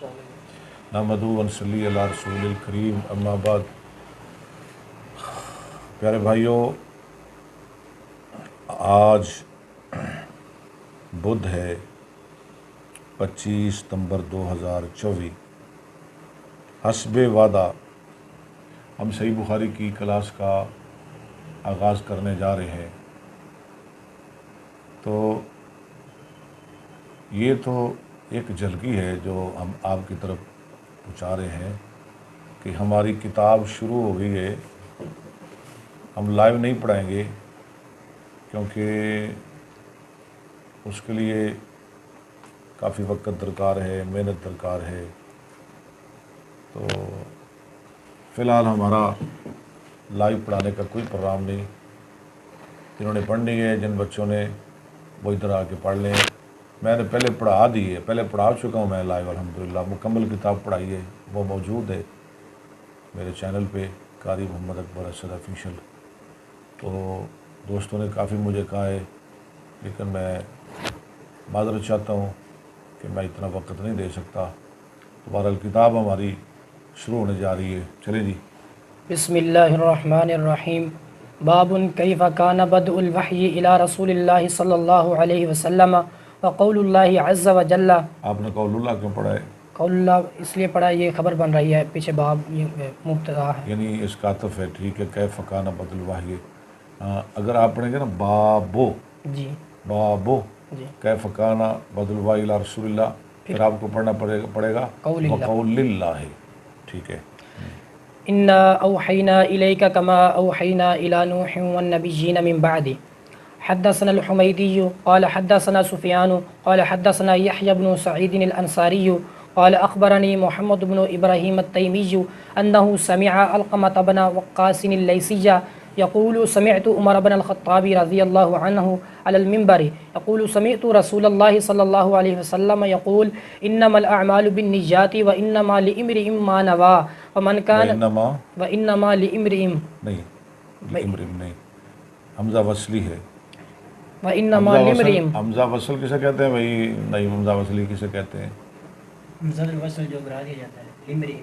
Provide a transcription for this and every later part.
نحمدہ و نصلی علی رسول الکریم اما بعد۔ پیارے بھائیوں، آج بدھ ہے 25 ستمبر 2024۔ حسب وعدہ ہم صحیح بخاری کی کلاس کا آغاز کرنے جا رہے ہیں۔ تو یہ تو ایک جھلکی ہے جو ہم آپ کی طرف پہنچا رہے ہیں کہ ہماری کتاب شروع ہو گئی ہے۔ ہم لائیو نہیں پڑھائیں گے کیونکہ اس کے لیے کافی وقت درکار ہے، محنت درکار ہے۔ تو فی الحال ہمارا لائیو پڑھانے کا کوئی پروگرام نہیں۔ جنہوں نے پڑھنی ہے، جن بچوں نے، وہ ادھر آ کے پڑھ لیں۔ میں نے پہلے پڑھا دی ہے، پہلے پڑھا چکا ہوں میں لائیو، الحمدللہ مکمل کتاب پڑھائی ہے، وہ موجود ہے میرے چینل پہ قاری محمد اکبر اسد آفیشیل۔ تو دوستوں نے کافی مجھے کہا ہے، لیکن میں معذرت چاہتا ہوں کہ میں اتنا وقت نہیں دے سکتا۔ بہرحال کتاب ہماری شروع ہونے جا رہی ہے، چلیں جی۔ بسم اللہ الرحمن الرحیم۔ باب کیف کان بدء الوحی الی رسول اللہ صلی اللہ علیہ وسلم وقول اللہ عز وجل۔ آپ نے قول اللہ کیوں پڑھا ہے؟ قول اللہ اس لیے پڑھا، یہ خبر بن رہی ہے، پیچھے باب یہ مبتدا ہے، یعنی اس کا عطف ہے، ٹھیک ہے۔ کیف کان بدء الوحی، اگر آپ پڑھیں گے نا بابو، جی بابو جی، کیف کان بدء الوحی الی رسول اللہ، پھر آپ کو پڑھنا پڑے گا قول اللہ، وقول اللہ، ٹھیک ہے۔ انا اوحینا الیک کما اوحینا الی نوح والنبیین من بعد۔ حدثنا الحمیدی قال حدثنا سفیان قال حدثنا یحیی بن سعید الانصاری قال اخبرنی محمد بن ابراہیم التیمی انه سمع علقمة بن وقاص اللیثی يقول سمعت عمر بن الخطاب رضی اللہ عنہ على المنبر يقول سمعت رسول اللہ صلی اللہ علیہ وسلم يقول انما الاعمال بالنیات وانما لامرئ ما نوى ومن كان وانما لامرئ نہیں، حمزہ وصلی ہے۔ وانما لامرئ، حمزہ وصل کسے کہتے ہیں بھائی؟ نہیں، حمزہ وصلی کسے کہتے ہیں؟ حمزہ الوصل جو گرا دیا جاتا ہے، لامرئ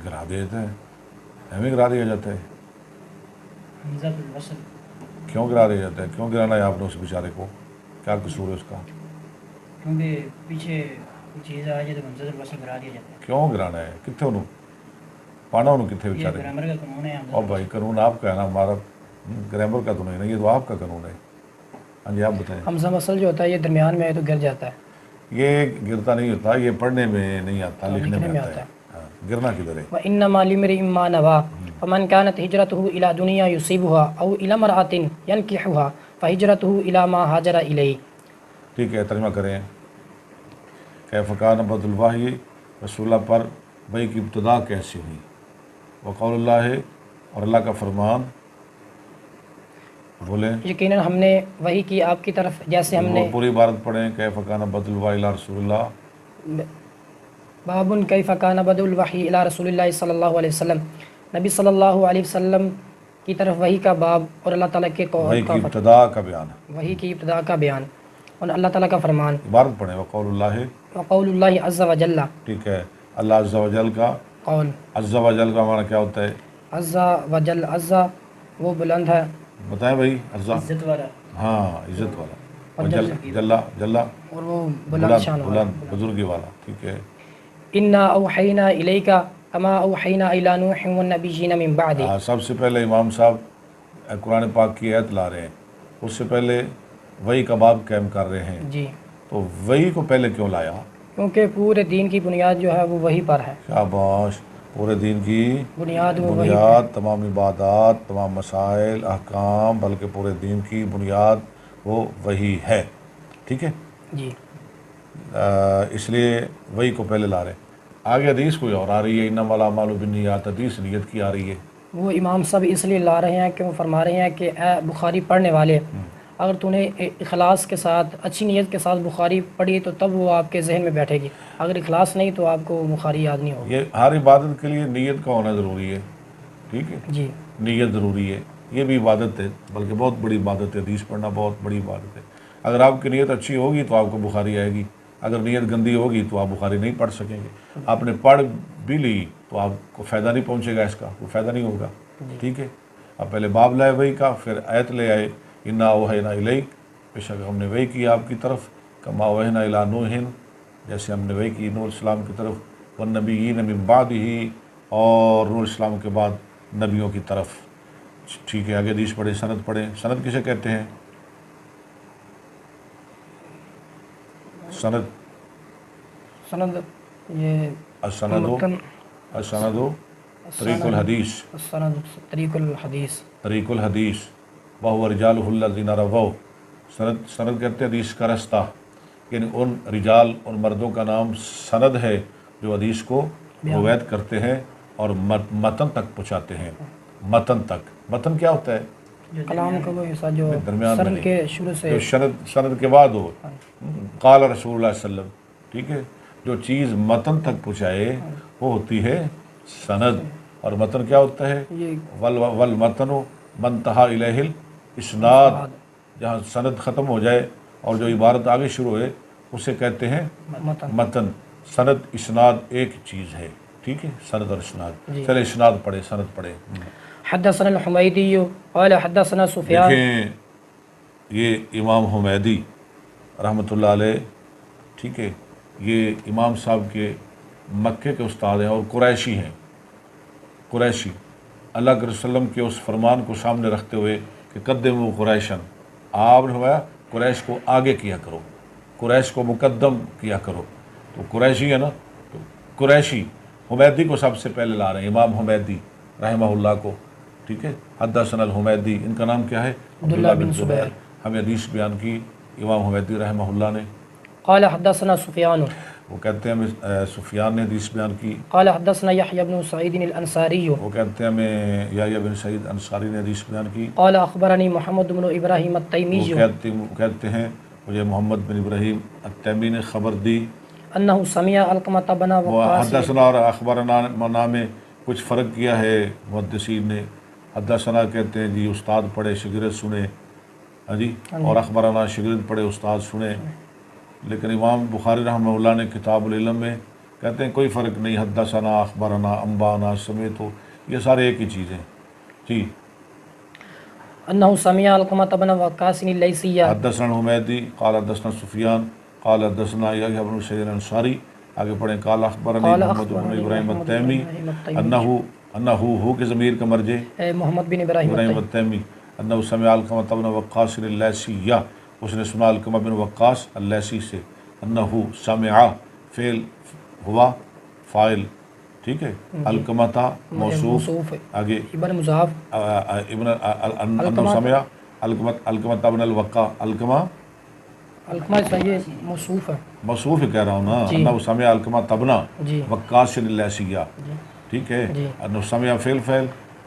گرا دیا جاتا ہے، ہمیں گرا دیا جاتا ہے۔ حمزہ الوصل کیوں گرا دیا جاتا ہے؟ کیوں گرانا ہے آپ نے اس بیچارے کو؟ کیا قصور ہے اس کا؟ کیونکہ پیچھے چیز آ جائے تو حمزہ الوصل گرا دیا جاتا ہے۔ کیوں گرانا ہے؟ کتنے انہوں پانا انہوں کتنے یہ بیچارے؟ گرامر کا قانون ہے۔ اور بھائی قانون آپ کا ہے نا، ہمارا گرامر کا تو نہیں نا، یہ تو آپ کا قانون ہے۔ ہاں جی، آپ بتائیں۔ حمزہ وصل جو ہوتا ہے یہ درمیان میں ہے تو گر جاتا ہے، یہ گرتا نہیں ہوتا، یہ پڑھنے میں نہیں آتا، لکھنے میں آتا ہے۔ ہاں، گرنا کدھر ہے؟ وَإِنَّمَا لِامْرِئٍ مَّا نَوَىٰ فَمَنْ كَانَتْ هِجْرَتُهُ إِلَىٰ دُنْيَا يُصِيبُهَا أَوْ إِلَىٰ امْرَأَةٍ يَنكِحُهَا فَهِجْرَتُهُ إِلَىٰ مَا هَاجَرَ إِلَيْهِ۔ ٹھیک ہے، ترجمہ کریں۔ کیف کان بدء الوحی، رسول اللہ پر وحی کی ابتدا کیسی ہوئی؟ وقول اللہ، اور اللہ کا فرمان، بولیں۔ یقیناً ہم نے وحی کی آپ کی طرف، جیسے ہم نے پوری عبارت پڑھیں۔ کیف کان بدء الوحی الی رسول اللہ۔ باب کیف کان بدء الوحی الی رسول اللہ صلی اللہ علیہ وسلم، نبی صلی اللہ علیہ وسلم کی طرف وحی کا باب اور اللہ تعالیٰ کے وحی کی ابتدا کا بیان، وحی کی ابتدا کا بیان اور اللہ تعالیٰ کا فرمان۔ عبارت پڑھیں۔ وقول اللہ، وقول اللہ عز وجل، ٹھیک ہے۔ اللہ عز و جل کا قول، عز و جل کا معنی کیا ہوتا ہے؟ عز وجل، عز وہ بلند ہے، بتائیں بھائی۔ عز، عزت والا، ہاں، عزت والا، اور اور جلا جلا اور وہ بلند شان والا، بلند بزرگی والا، ٹھیک ہے۔ انا اوحینا الیک کما اوحینا الی نوح والنبیین من بعد۔ سب سے پہلے امام صاحب قرآن پاک کی آیت لا رہے ہیں، اس سے پہلے وحی کا باب قائم کر رہے ہیں۔ جی، تو وحی کو پہلے کیوں لایا؟ کیونکہ پورے دین کی بنیاد جو ہے وہ وحی پر ہے۔ شاباش، پورے دین کی بنیاد وہ وحی بنیاد، تمام عبادات، تمام مسائل، احکام، بلکہ پورے دین کی بنیاد وہ وحی ہے، ٹھیک ہے۔ جی، اس لیے وحی کو پہلے لا رہے ہیں۔ آگے حدیث کوئی اور آ رہی ہے، انما الاعمال بالنیات، حدیث نیت کی آ رہی ہے۔ وہ امام صاحب اس لیے لا رہے ہیں کہ وہ فرما رہے ہیں کہ اے بخاری پڑھنے والے، اگر تو نے اخلاص کے ساتھ، اچھی نیت کے ساتھ بخاری پڑھی تو تب وہ آپ کے ذہن میں بیٹھے گی، اگر اخلاص نہیں تو آپ کو بخاری یاد نہیں ہوگی۔ یہ ہر عبادت کے لیے نیت کا ہونا ضروری ہے، ٹھیک ہے۔ جی، نیت ضروری ہے، یہ بھی عبادت ہے، بلکہ بہت بڑی عبادت ہے، حدیث پڑھنا بہت بڑی عبادت ہے۔ اگر آپ کی نیت اچھی ہوگی تو آپ کو بخاری آئے گی، اگر نیت گندی ہوگی تو آپ بخاری نہیں پڑھ سکیں گے. آپ نے پڑھ بھی لی تو آپ کو فائدہ نہیں پہنچے گا، اس کا کوئی فائدہ نہیں ہوگا. ٹھیک ہے، آپ پہلے باب لائے وہی کا، پھر آیت لے آئے انا اوحینا الیک، بے شک ہم نے وحی کی آپ کی طرف، کما اوحینا الی نوح، جیسے ہم نے وحی کی نوح علیہ السلام کی طرف، والنبیین من بعدہ، اور نوح علیہ السلام کے بعد نبیوں کی طرف. ٹھیک ہے، آگے حدیث پڑھیں، سند پڑھیں. سند کسے کہتے ہیں؟ سند سند یہ السند متن، السند طریق الحدیث، السند طریق الحدیث. طریق الحدیث وہو رجالہ الذین رووا. سند کہتے ہیں حدیث کا رستہ، یعنی ان رجال، ان مردوں کا نام سند ہے جو حدیث کو روایت کرتے ہیں اور متن تک پہنچاتے ہیں. متن تک، متن کیا ہوتا ہے؟ کلام کا وہ حصہ جو درمیان میں سند نہیں، کے شروع سے جو سند کے بعد ہو. قال رسول اللہ صلی اللہ علیہ وسلم. ٹھیک ہے، جو چیز متن تک پہنچائے وہ ہوتی ہے سند. اور متن کیا ہوتا ہے؟ یہ والمتن منتہا الیہ الاسناد، جہاں سند ختم ہو جائے اور جو عبارت آگے شروع ہوئے اسے کہتے ہیں متن. متن. سند اسناد ایک چیز ہے. ٹھیک ہے، سند اور اسناد. چلے اسناد پڑھے، سند پڑھے. حدثنا الحمیدی قال حدثنا سفیان. دیکھیں یہ امام حمیدی رحمۃ اللہ علیہ، ٹھیک ہے، یہ امام صاحب کے مکے کے استاد ہیں اور قریشی ہیں. قریشی اللہ کے رسول وسلم کے اس فرمان کو سامنے رکھتے ہوئے کہ قدموا قریشن، آپ نے فرمایا قریش کو آگے کیا کرو، قریش کو مقدم کیا کرو. تو قریشی ہے نا، تو قریشی حمیدی کو سب سے پہلے لا رہے ہیں، امام حمیدی رحمہ اللہ کو. ٹھیک ہے، حدثنا الحمیدی، ان کا نام کیا ہے؟ عبداللہ بن زبیر. ہمیں حدیث بیان کی امام حمیدی رحمہ اللہ نے. قال حدثنا سفیان. وہ کہتے ہیں ہمیں سفیان نے حدیث بیان کی. قال حدثنا یحیی بن سعید الانصاری. وہ کہتے ہیں ہمیں یحییٰ بن سعید انصاری نے حدیث بیان کی. قال اخبرنی محمد بن ابراہیم التیمی. وہ کہتے ہیں مجھے محمد بن ابراہیم التیمی نے خبر دی. انہ سمع علقمۃ بن وقاص. حدثنا اور اخبرنا میں کچھ فرق کیا ہے محدثین نے. حدثنا کہتے ہیں جی استاد پڑھے شاگرد سنے، ہاں جی، اور اخبرنا شاگرد پڑھے استاد سنے. لیکن امام بخاری رحمہ اللہ نے کتاب العلم میں کہتے ہیں کوئی فرق نہیں، حدثنا اخبرنا انبانا سمیت، یہ سارے ایک ہی چیز ہیں. جی، انہ سمع علقمۃ بن وقاص اللیثی. حدثنا حمیدی قال حدثنا سفیان قال حدثنا یحییٰ بن سعید الانصاری. آگے پڑھیں قال اخبرنی محمد بن ابراہیم التیمی انہ ہو کے ضمیر کا مرجع محمد بن ابراہیم التیمی انہ سمع علقمۃ بن وقاص اللیثی، اس نے سنا علقمہ بن وقاص اللیثی سے. انہ سمع فعل ہوا فاعل، ٹھیک ہے، علقمہ تھا موصوف، آگے ابن مضاف، ابن انہ سمع علقمہ بن الوقا، علقمہ یہ موصوف ہے، موصوف ہی کہہ رہا ہوں نا. انہ سمع علقمہ تبنا جی وقاص اللیثیہ، ٹھیک ہے. انہ سمع فعل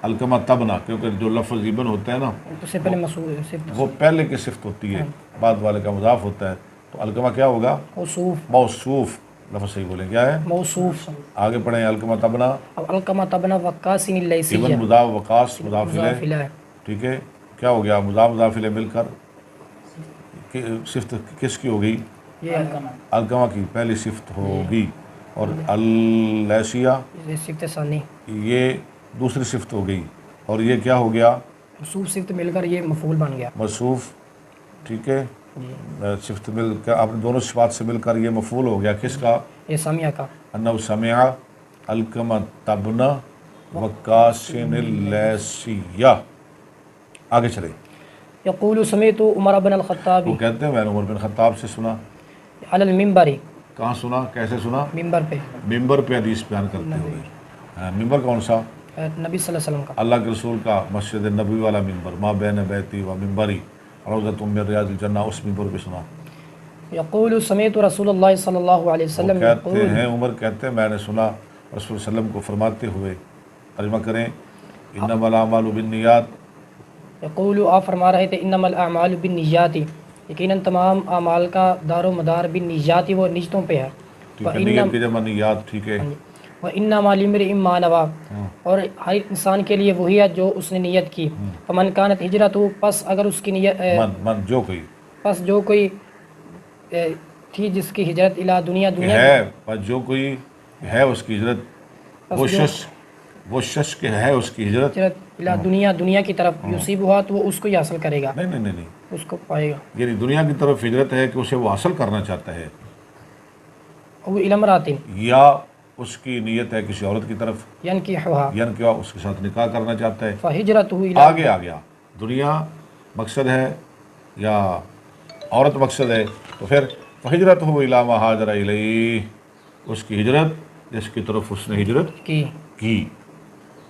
علقمہ تبنا، کیونکہ جو لفظ ابن ہوتا ہے نا اس سے پہلے موصوف، وہ پہلے کی صفت ہوتی ہے، بعد والے کا مضاف ہوتا ہے. تو علقمہ کیا ہوگا؟ موصوف. موصوف، لفظ صحیح بولیں، کیا ہے؟ موصوف. آگے پڑھیں علقمہ تبنا علقمہ بن وقاص اللیثی. ابن مضاف وقاص مضاف الیہ، ٹھیک ہے. کیا ہو گیا؟ مضاف الیہ مل کر صفت کس کی ہوگی؟ علقمہ کی پہلی صفت ہوگی. اور اللیثیہ صفت ثانی، یہ دوسری صفت ہو گئی. اور یہ کیا ہو گیا؟ موصوف صفت مل کر یہ مفعول بن گیا. موصوف، ٹھیک ہے، صفت مل کر آپ نے دونوں صفات سے مل کر یہ مفعول ہو گیا. کس کا؟ یہ سمع کا. انہ سمع علقمہ تبنا وقاص اللیثیہ. آگے چلے. یقول سمعت عمر بن الخطاب. وہ کہتے ہیں میں نے عمر بن خطاب سے سنا. علی المنبر. کہاں سنا؟ کیسے سنا؟ منبر پہ. ممبر پہ حدیث بیان کرتے ہوئے. ممبر کون سا؟ نبی صلی اللہ علیہ وسلم کا، اللہ کے رسول کا مسجد نبوی والا ممبر، ما بین بیتی و ممبری روضۃ من ریاض الجنہ، اس ممبر پہ سنا. یقول سمعت رسول اللہ صلی اللہ علیہ وسلم. کہتے ہیں عمر کہتے ہیں میں نے سنا رسول صلی اللہ علیہ وسلم کو فرماتے ہوئے، ترجمہ کریں، انما الاعمال بالنیات. یقول، آپ فرما رہے تھے، انما الاعمال بالنیات، یقیناً تمام اعمال کا دار و مدار بالنیات، وہ نیتوں پہ ہے. ٹھیک ہے، نیت کی جمع نیات، ٹھیک ہے. وَإِنَّمَا لِامْرِئٍ مَّا نَوَىٰ، اور ہر انسان کے لیے وہی ہے جو اس نے نیت کی. فَمَنْ كَانَتْ هِجْرَتُهُ، پس اگر اس کی نیت من جو کوئی، پس جو کوئی تھی جس کی ہجرت الی دنیا کہ دنیا ہے، پر جو کوئی ہے اس کی ہجرت، وہ شخص کہ ہے اس کی ہجرت، ہجرت الی دنیا دنیا کی طرف یصیبها تو وہ اس کو ہی حاصل کرے گا، نہیں، اس کو پائے گا. یعنی دنیا کی طرف ہجرت ہے کہ اسے وہ حاصل کرنا چاہتا ہے، او الی امرأۃ یا اس کی نیت ہے کسی عورت کی طرف، ینکحها یعنی کہ اس کے ساتھ نکاح کرنا چاہتا ہے. فہجرته الی آگے آ گیا، دنیا مقصد ہے یا عورت مقصد ہے، تو پھر ہجرت ہو الی ما ہاجر الیہ، اس کی ہجرت جس کی طرف اس نے ہجرت کی.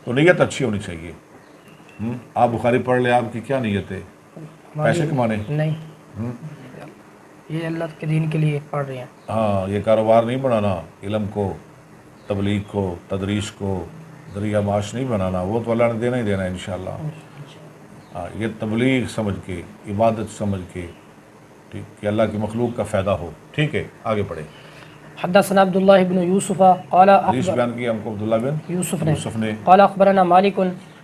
تو نیت اچھی ہونی چاہیے. آپ بخاری پڑھ لیں، آپ کی کیا نیت ہے؟ پیسے کمانے؟ نہیں، یہ اللہ کے دین کے لیے پڑھ رہے ہیں. ہاں، یہ کاروبار نہیں بنانا، علم کو، تبلیغ کو، تدریس کو ذریعہ معاش نہیں بنانا، وہ تو اللہ نے دینا ہی دینا ہے انشاءاللہ. ہاں، یہ تبلیغ سمجھ کے، عبادت سمجھ کے، ٹھیک، کہ اللہ کی مخلوق کا فائدہ ہو. ٹھیک ہے، آگے پڑھیں. حدثنا عبد الله بن يوسف قال حدیث بیان کی ہم کو عبداللہ بن یوسف نے، قال اخبرنا مالک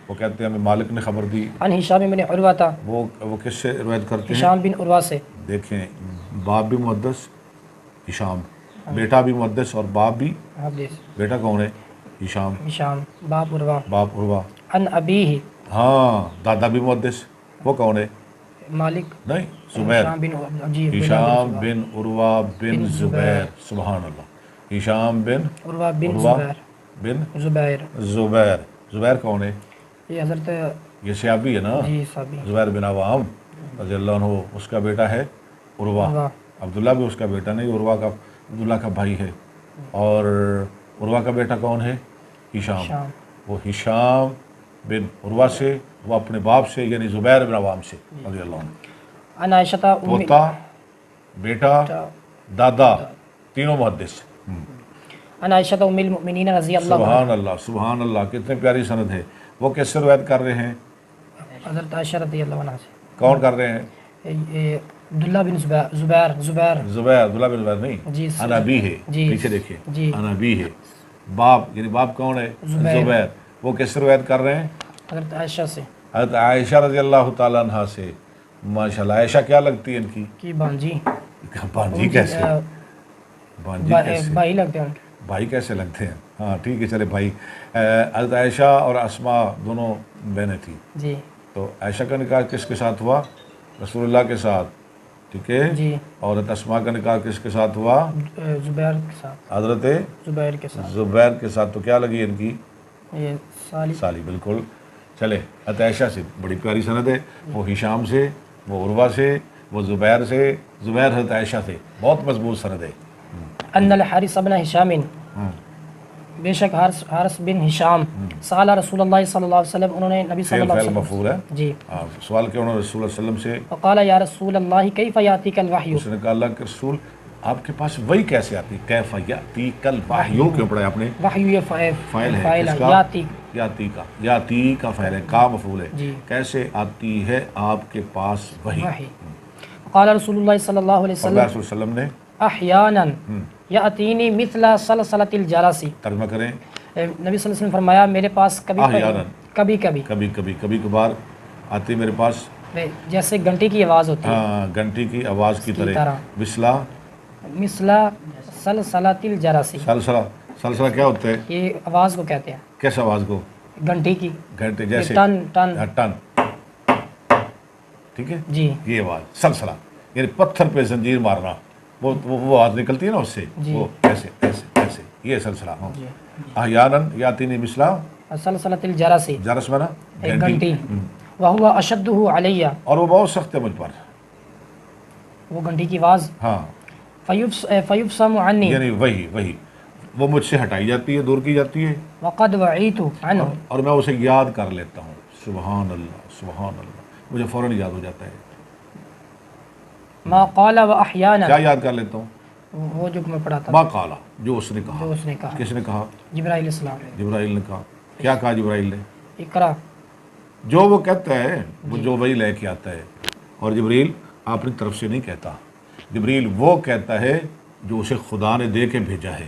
وہ کہتے ہیں ہمیں مالک نے خبر دی. عن ہشام بن عروہ، وہ کس سے روایت کرتے ہیں؟ ہشام بن عروہ سے. دیکھیں، باپ بھی محدث ہشام، بیٹا بھی محدث اور باپ بھی. بیٹا کون ہے؟ ہشام، باپ عروہ. عروہ. عن ابیہ، ہاں، دادا بھی محدث. وہ کون ہے؟ مالک. نہیں، زبیر. ہشام بن بن عروہ بن زبیر. سبحان اللہ. ہشام بن عروہ بن بن زبیر. زبیر کون ہے؟ یہ حضرت، یہ صحابی ہے نا، جی صحابی. زبیر بن عوام رضی اللہ عنہ، اس کا بیٹا ہے عروہ. عبداللہ بھی اس کا بیٹا نہیں، عبداللہ کا بھائی ہے. اور عروہ کا بیٹا کون ہے؟ ہشام. وہ ہشام بن عروہ سے، وہ اپنے باپ سے یعنی زبیر بن عوام سے رضی اللہ عنہ. عن عائشہ، پوتا، بیٹا، دادا، تینوں محدث. عن عائشہ ام المؤمنین رضی اللہ عنہ. سبحان اللہ، سبحان اللہ، کتنے پیاری سند ہے. وہ کس سے روایت کر رہے ہیں؟ حضرت عائشہ رضی اللہ عنہ سے. کون کر رہے ہیں؟ عبداللہ بن زبیر. عبداللہ بن زبیر نہیں، جی، انابی ہے. جی، پیچھے دیکھیں، جی، انابی ہے. باپ یعنی باپ کون ہے؟ زبیر. وہ کس سے روایت کر رہے ہیں؟ حضرت عائشہ سے. حضرت عائشہ رضی اللہ تعالیٰ عنہ سے. ماشاءاللہ. عائشہ کیا لگتی ہے ان کی؟ بانجی. بانجی کیسے؟ بانجی کیسے؟ بھائی لگتے ہیں. بھائی کیسے لگتے ہیں؟ ہاں ٹھیک ہے، چلے بھائی. حضرت عائشہ اور اسماء دونوں بہنیں تھیں. جی. تو عائشہ کا نکاح کس کے ساتھ ہوا؟ رسول اللہ کے ساتھ. ٹھیک ہے. جی. اور حضرت اسماء کا نکاح کس کے ساتھ ہوا؟ زبیر کے ساتھ. حضرت زبیر کے ساتھ. زبیر کے ساتھ. تو کیا لگی ان کی؟ یہ سالی. بالکل. چلے، حضرت عائشہ سے بڑی پیاری سند ہے. وہ ہشام سے، وہ عروہ سے، وہ زبیر سے، زبیر حضرت عائشہ سے. بہت مضبوط سند ہے. ان الحارث بن ہشام، بے شک حارث بن ہشام، سأل رسول اللہ صلی اللہ علیہ وسلم، انہوں نے نبی صلی اللہ علیہ وسلم مفعول ہے. جی. سوال کیا انہوں نے رسول اللہ علیہ وسلم سے؟ فقال یا رسول اللہ کیف یاتیک الوحی، اس نے کہا اللہ کے رسول آپ کے پاس وہی کیسے آتی؟ کیف یاتیک الوحی کیوں پڑھا آپ نے؟ وحی یہ فاعل ہے. فاعل کس کا؟ یاتی کا فاعل ہے، کا مفعول ہے. جی. کیسے آتی ہے آپ کے پاس وحی؟ قال رسول اللہ صلی اللہ علیہ صلی اللہ وسلم علیہ وسلم نے احیانا یاتینی مثل سلسلۃ الجرس. ترجمہ کریں. نبی صلی اللہ علیہ وسلم فرمایا میرے پاس کبھی کبھار آتی میرے پاس جیسے گھنٹی کی آواز ہوتی ہے. ہاں، گھنٹی کی آواز کی طرح. مثل سلسلۃ الجرس. سلسلہ کیا ہوتا ہے؟ یہ آواز کو کہتے ہیں. کیس آواز کو؟ گھنٹی کی. گھنٹے جیسے ٹن. ٹھیک ہے جی. یہ آواز سلسلہ یعنی پتھر پہ زنجیر مارنا. وہ آواز نکلتی ہے نا اس سے. وہ ایسے ایسے ایسے، یہ سلسلہ. احیاناً یاتینی مثل سلسلۃ الجرس. جرس میں نا گھنٹی. وہو اشدہ علی، اور وہ بہت سخت ہے مجھ پر. وہ گھنٹی کی آواز. ہاں. فیفصم عنی، یعنی وہی وہ مجھ سے ہٹائی جاتی ہے، دور کی جاتی ہے. وقد وعیت عنہ، اور میں اسے یاد کر لیتا ہوں. سبحان اللہ، سبحان اللہ، مجھے فوراً یاد ہو جاتا ہے. ما قال واحیانا، کیا یاد کر لیتا ہوں؟ وہ جو میں پڑھا تھا. ما قال، جو اس نے کہا. کس نے کہا؟ جبرائیل السلام. جبرائیل نے کہا. کیا کہا جبرائیل نے؟ اقرا. جو وہ کہتا ہے وہ جو وہی لے کے آتا ہے. اور جبریل اپنی طرف سے نہیں کہتا. جبریل وہ کہتا ہے جو اسے خدا نے دے کے بھیجا ہے.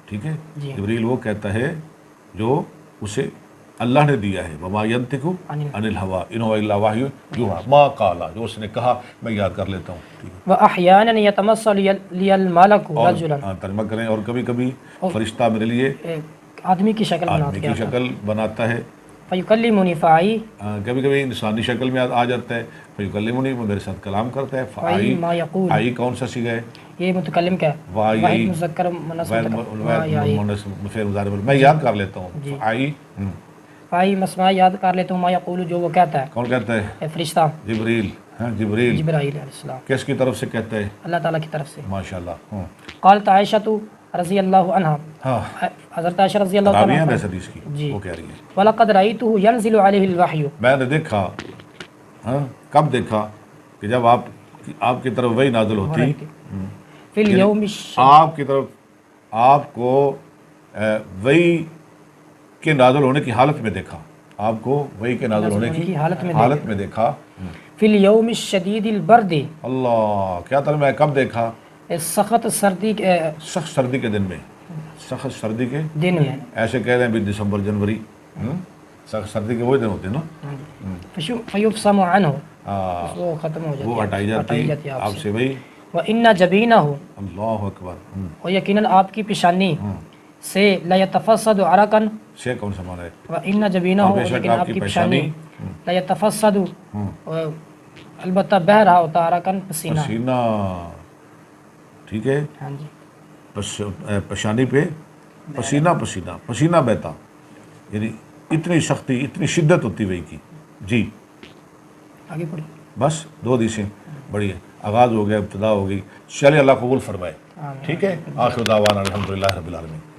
ٹھیک ہے. جبریل وہ کہتا ہے جو اسے اللہ نے دیا ہے وما ینطق عن الہوا ان هو الا وحی یوحی ما قال جو اس نے کہا میں یاد کر لیتا ہوں ٹھیک ہے وأحيانا يتمثل لي الملك رجلا اور ترجمہ کریں اور کبھی کبھی فرشتہ میرے لیے آدمی کی شکل آدمی بناتا کی شکل بناتا ہے فیکلمنی فائی کبھی کبھی انسانی شکل میں آ جاتا ہے فیکلمنی وہ میرے ساتھ کلام کرتا ہے فائی ما یقول آئی کون سا صیغہ ہے یہ متکلم کا ہے وائی واحد مذکر منصب میں یاد کر لیتا ہوں آئی فائی مسمع یاد کر لیتا ہوں ما یقول جو وہ کہتا ہے کون کہتا ہے اے فرشتہ جبریل ہاں جبریل جبرائیل علیہ السلام کس کی طرف سے کہتا ہے اللہ تعالیٰ کی طرف سے ماشاءاللہ قالت عائشہ رضی اللہ عنہا ہاں حضرت عائشہ رضی اللہ راوی عنہا ہیں اس حدیث کی جی وہ کہہ رہی ہے وَلَقَدْ رَأَيْتُهُ يَنزِلُ عَلَيْهِ الْوَحْيُ میں نے دیکھا ہاں کب دیکھا کہ جب آپ کی طرف وہی نازل ہوتی فی اليوم آپ کی طرف آپ کو وہی کے نازل ہونے کی حالت میں دیکھا آپ کو وہی کے نازل ہونے کی حالت میں دیکھا فی اليوم الشدید البرد اللہ کیا ترجمہ ہے کب دیکھا سخت سردی کے سخت سردی کے دن میں سخت سردی کے دن میں ایسے کہہ رہے ہیں بھی دسمبر جنوری سخت سردی کے وہی دن ہوتے ہیں نا فیفصم عنہ ہاں وہ ختم ہو جاتی وہ ہٹائی جاتی آپ سے وہی وَإِنَّ جَبِينَهُ اللہ اکبر اور یقیناً آپ کی پیشانی سے لَيَتَفَصَّدُ عَرَقًا سے کون سا مانا ہے وَإِنَّ جَبِينَهُ بے شک لیکن آپ آپ کی کی پیشانی لَيَتَفَصَّدُ البتہ بہ رہا ہوتا عَرَقًا پسینہ پسینہ ٹھیک ہے ہاں جی پشانی پہ پسینہ پسینہ پسینہ بہتا یعنی اتنی سختی اتنی شدت ہوتی وہی کی جی آگے پڑھی بس 2 حدیثیں بڑی ہے آغاز ہو گیا ابتدا ہو گئی چلیے اللہ قبول فرمائے آمین ٹھیک ہے آخر دعوانا الحمدللہ رب العالمین